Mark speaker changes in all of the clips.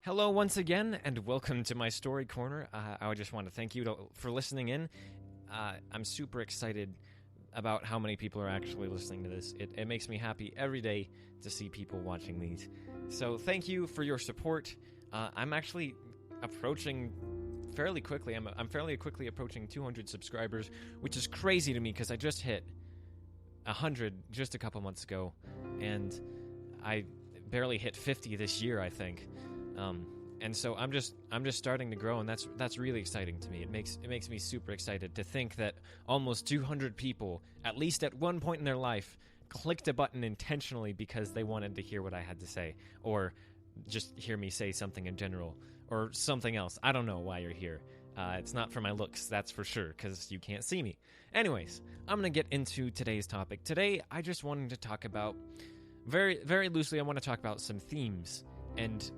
Speaker 1: Hello once again, and welcome to my story corner. I just want to thank you for listening in. I'm super excited about how many people are actually listening to this. It makes me happy every day to see people watching these. So thank you for your support. I'm actually approaching fairly quickly. I'm fairly quickly approaching 200 subscribers, which is crazy to me because I just hit 100 just a couple months ago, and I barely hit 50 this year, I think. And so I'm just starting to grow, and that's really exciting to me. It makes me super excited to think that almost 200 people, at least at one point in their life, clicked a button intentionally because they wanted to hear what I had to say, or just hear me say something in general, or something else. I don't know why you're here. It's not for my looks, that's for sure, because you can't see me. Anyways, I'm going to get into today's topic. Today, I just wanted to talk about, very, very loosely, I want to talk about some themes and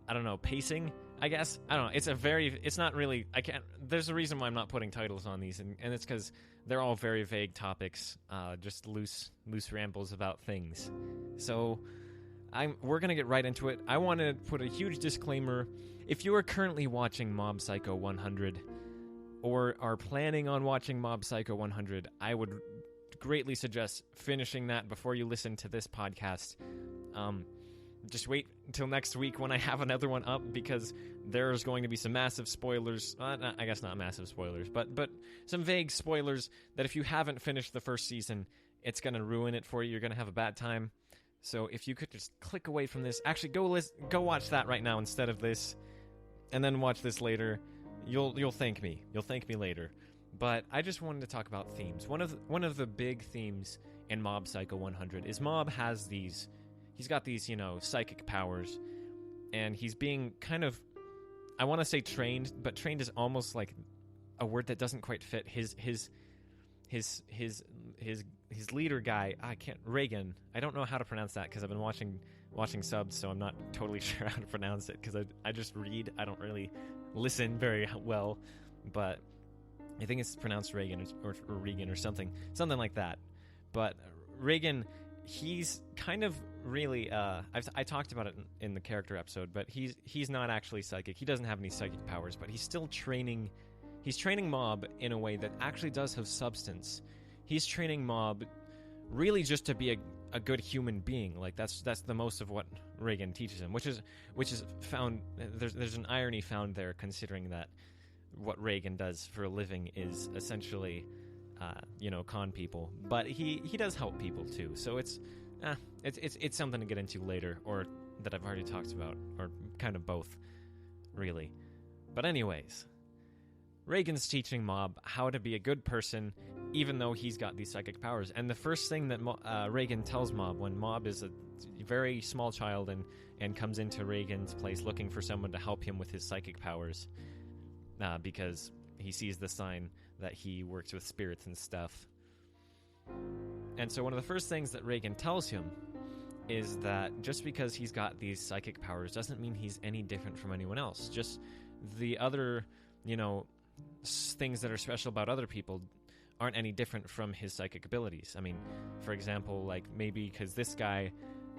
Speaker 1: I don't know, pacing, I guess. I don't know. It's not really, there's a reason why I'm not putting titles on these, and it's because they're all very vague topics, just loose rambles about things. So we're going to get right into it. I want to put a huge disclaimer. If you are currently watching Mob Psycho 100, or are planning on watching Mob Psycho 100, I would greatly suggest finishing that before you listen to this podcast. Just wait until next week when I have another one up, because there's going to be some massive spoilers. I guess not massive spoilers, but some vague spoilers that if you haven't finished the first season, it's going to ruin it for you. You're going to have a bad time. So if you could just click away from this, actually go watch that right now instead of this, and then watch this later. You'll thank me. You'll thank me later. But I just wanted to talk about themes. One of the big themes in Mob Psycho 100 is Mob has these. He's got these, psychic powers, and he's being kind of, I want to say trained, but trained is almost like a word that doesn't quite fit. His leader guy, Reagan. I don't know how to pronounce that because I've been watching subs, so I'm not totally sure how to pronounce it because I just read. I don't really listen very well, but I think it's pronounced Reagan or Regan or something like that. But Reagan, he's kind of really I talked about it in the character episode, but he's not actually psychic. He doesn't have any psychic powers, but he's still training. He's training Mob in a way that actually does have substance. He's training Mob really just to be a good human being. Like that's the most of what Reagan teaches him, which is found. There's an irony found there, considering that what Reagan does for a living is essentially con people, but he does help people too. So it's something to get into later, or that I've already talked about, or kind of both, really. But anyways, Reagan's teaching Mob how to be a good person, even though he's got these psychic powers. And the first thing that Reagan tells Mob, when Mob is a very small child and comes into Reagan's place looking for someone to help him with his psychic powers, because he sees the sign that he works with spirits and stuff. And so one of the first things that Reagan tells him is that just because he's got these psychic powers doesn't mean he's any different from anyone else. Just the other, things that are special about other people aren't any different from his psychic abilities. I mean, for example, like maybe because this guy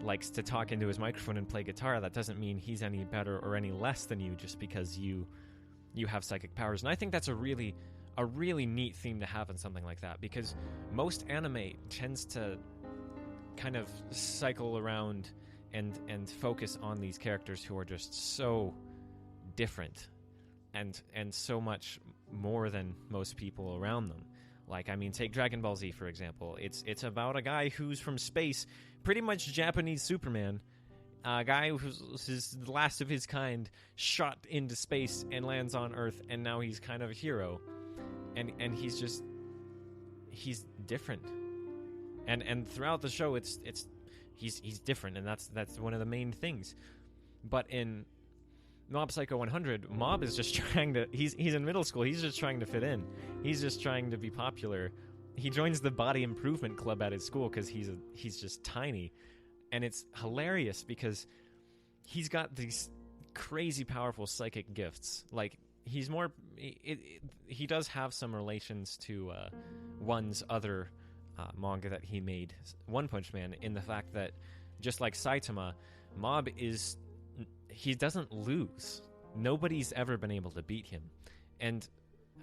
Speaker 1: likes to talk into his microphone and play guitar, that doesn't mean he's any better or any less than you just because you have psychic powers. And I think that's a really neat theme to have in something like that, because most anime tends to kind of cycle around and focus on these characters who are just so different and so much more than most people around them. Like, I mean, take Dragon Ball Z, for example. It's about a guy who's from space, pretty much Japanese Superman, a guy who's the last of his kind, shot into space and lands on Earth, and now he's kind of a hero. And he's different. And throughout the show he's different, and that's one of the main things. But in Mob Psycho 100, Mob is just trying to he's in middle school, he's just trying to fit in. He's just trying to be popular. He joins the body improvement club at his school because he's just tiny. And it's hilarious because he's got these crazy powerful psychic gifts. Like, he's more... he does have some relations to one's other manga that he made, One Punch Man, in the fact that, just like Saitama, Mob is he doesn't lose. Nobody's ever been able to beat him. And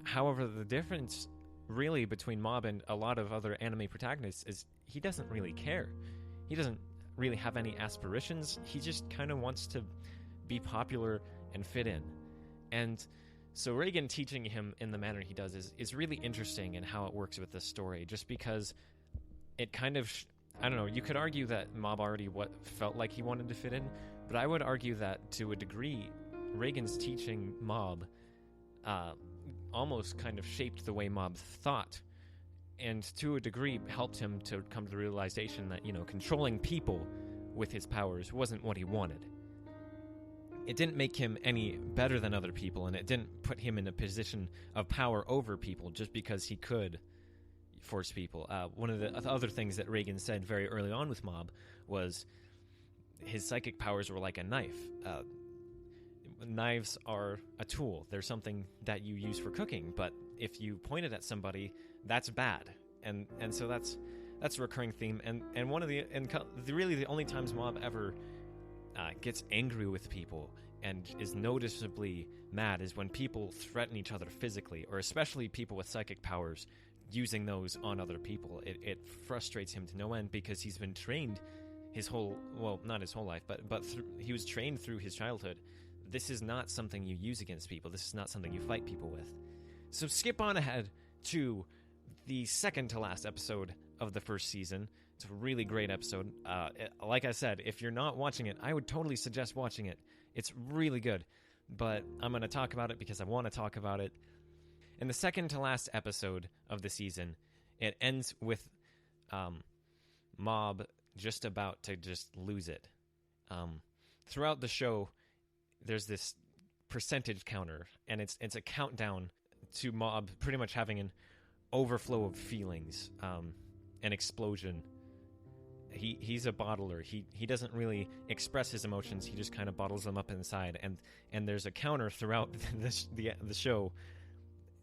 Speaker 1: however, the difference really between Mob and a lot of other anime protagonists is he doesn't really care. He doesn't really have any aspirations. He just kind of wants to be popular and fit in. And so Reigen teaching him in the manner he does is really interesting in how it works with the story, just because it kind of, I don't know, you could argue that Mob already felt like he wanted to fit in, but I would argue that to a degree, Reigen's teaching Mob almost kind of shaped the way Mob thought, and to a degree helped him to come to the realization that, controlling people with his powers wasn't what he wanted. It didn't make him any better than other people, and it didn't put him in a position of power over people just because he could force people. One of the other things that Reigen said very early on with Mob was his psychic powers were like a knife. Knives are a tool. They're something that you use for cooking, but if you point it at somebody, that's bad. And so that's a recurring theme. And one of really the only times Mob ever gets angry with people and is noticeably mad is when people threaten each other physically, or especially people with psychic powers using those on other people. It frustrates him to no end, because he's been trained not his whole life, but he was trained through his childhood. This is not something you use against people. This is not something you fight people with. So skip on ahead to the second to last episode of the first season. It's a really great episode. Like I said, if you're not watching it, I would totally suggest watching it. It's really good. But I'm going to talk about it because I want to talk about it. In the second to last episode of the season, it ends with Mob just about to just lose it. Throughout the show, there's this percentage counter, and it's a countdown to Mob pretty much having an overflow of feelings, an explosion. He's a bottler. He doesn't really express his emotions. He just kind of bottles them up inside. And there's a counter throughout the show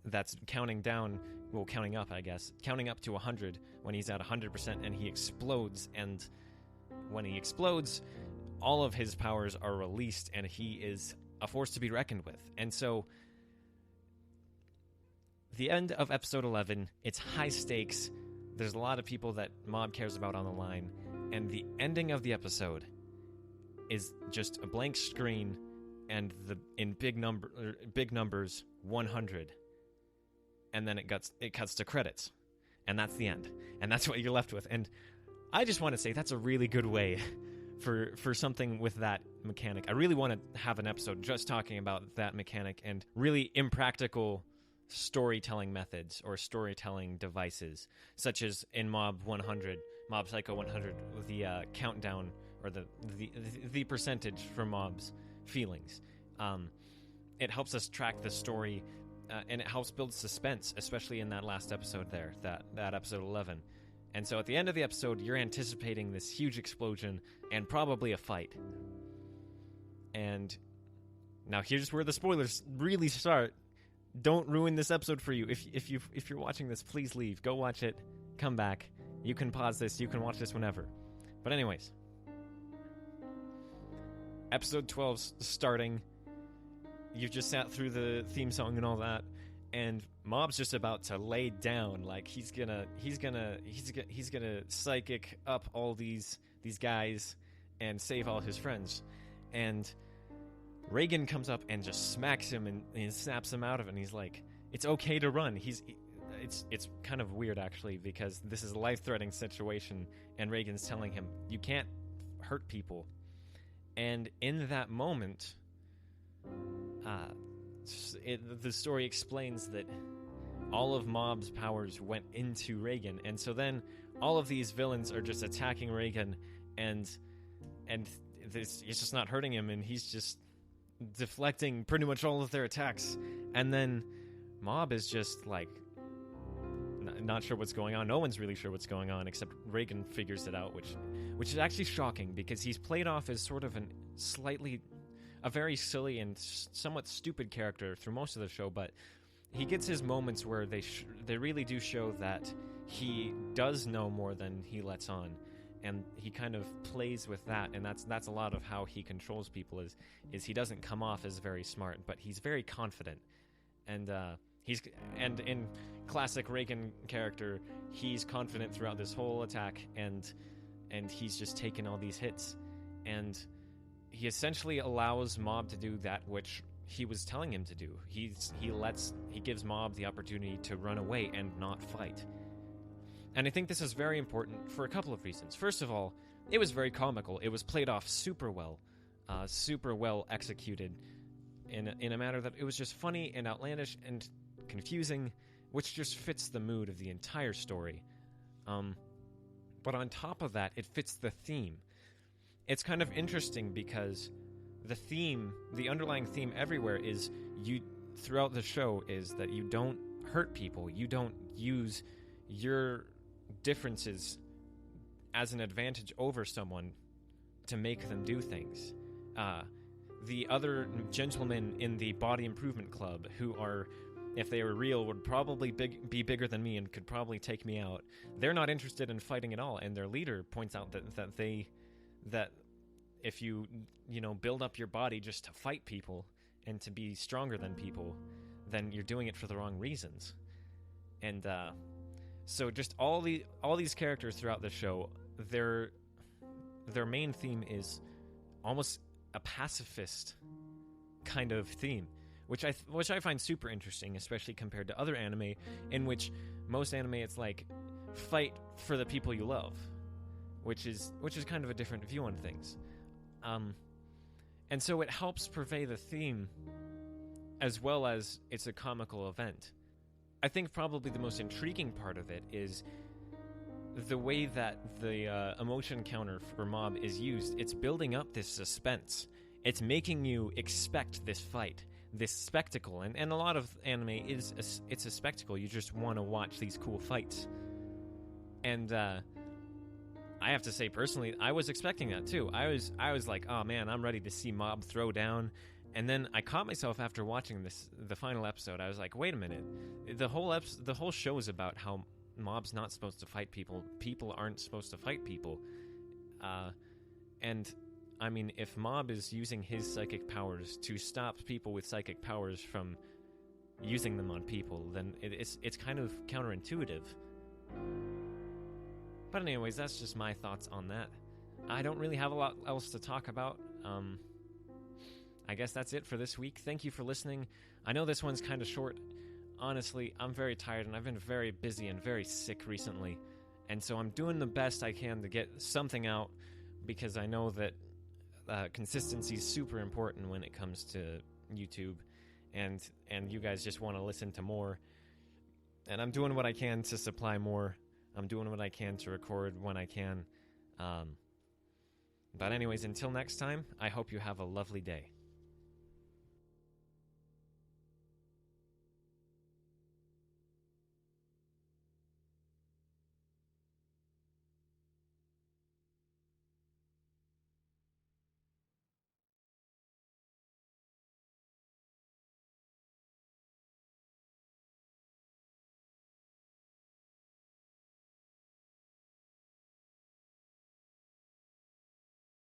Speaker 1: that's counting up, I guess, counting up to 100 when he's at 100%, and he explodes. And when he explodes, all of his powers are released, and he is a force to be reckoned with. And so, the end of episode 11, it's high stakes. There's a lot of people that Mob cares about on the line, and the ending of the episode is just a blank screen, and in big numbers 100, and then it cuts to credits, and that's the end, and that's what you're left with. And I just want to say that's a really good way for something with that mechanic. I really want to have an episode just talking about that mechanic and really impractical storytelling methods or storytelling devices, such as in Mob Psycho 100, with the countdown or the percentage for Mob's feelings. It helps us track the story, and it helps build suspense, especially in that last episode there, that episode 11. And so at the end of the episode, you're anticipating this huge explosion and probably a fight. And now here's where the spoilers really start. Don't ruin this episode for you. If you're watching this, please leave. Go watch it. Come back. You can pause this. You can watch this whenever. But anyways, episode 12's starting. You've just sat through the theme song and all that, and Mob's just about to lay down. Like he's gonna psychic up all these guys and save all his friends. And Reigen comes up and just smacks him and snaps him out of it, and he's like, it's okay to run. It's kind of weird, actually, because this is a life-threatening situation, and Reigen's telling him, you can't hurt people. And in that moment, the story explains that all of Mob's powers went into Reigen, and so then all of these villains are just attacking Reigen, and it's just not hurting him, and he's just deflecting pretty much all of their attacks. And then Mob is just like not sure what's going on. No one's really sure what's going on, except Reigen figures it out, which is actually shocking, because he's played off as sort of a very silly and somewhat stupid character through most of the show, but he gets his moments where they really do show that he does know more than he lets on. and he kind of plays with that, and that's a lot of how he controls people. Is he doesn't come off as very smart, but he's very confident, and in classic Reagan character, he's confident throughout this whole attack, and he's just taken all these hits, and he essentially allows Mob to do that which he was telling him to do. He gives Mob the opportunity to run away and not fight. And I think this is very important for a couple of reasons. First of all, it was very comical. It was played off super well executed in a manner that it was just funny and outlandish and confusing, which just fits the mood of the entire story. But on top of that, it fits the theme. It's kind of interesting because the underlying theme everywhere throughout the show is that you don't hurt people. You don't use your differences as an advantage over someone to make them do things. The other gentlemen in the Body Improvement Club, who are, if they were real, would probably be bigger than me and could probably take me out. They're not interested in fighting at all, and their leader points out that if you build up your body just to fight people and to be stronger than people, then you're doing it for the wrong reasons. And so just all these characters throughout the show, their main theme is almost a pacifist kind of theme, which I find super interesting, especially compared to other anime, in which most anime it's like fight for the people you love, which is kind of a different view on things. And so it helps purvey the theme as well as it's a comical event. I think probably the most intriguing part of it is the way that the emotion counter for Mob is used. It's building up this suspense. It's making you expect this fight, this spectacle. And a lot of anime it's a spectacle. You just want to watch these cool fights. And I have to say, personally, I was expecting that too. I was like, oh man, I'm ready to see Mob throw down. And then I caught myself after watching the final episode. I was like, wait a minute. The whole show is about how Mob's not supposed to fight people. People aren't supposed to fight people. And I mean, if Mob is using his psychic powers to stop people with psychic powers from using them on people, then it's kind of counterintuitive. But anyways, that's just my thoughts on that. I don't really have a lot else to talk about. I guess that's it for this week. Thank you for listening. I know this one's kind of short. Honestly, I'm very tired, and I've been very busy and very sick recently. And so I'm doing the best I can to get something out, because I know that consistency is super important when it comes to YouTube, and you guys just want to listen to more. And I'm doing what I can to supply more. I'm doing what I can to record when I can. But anyways, until next time, I hope you have a lovely day.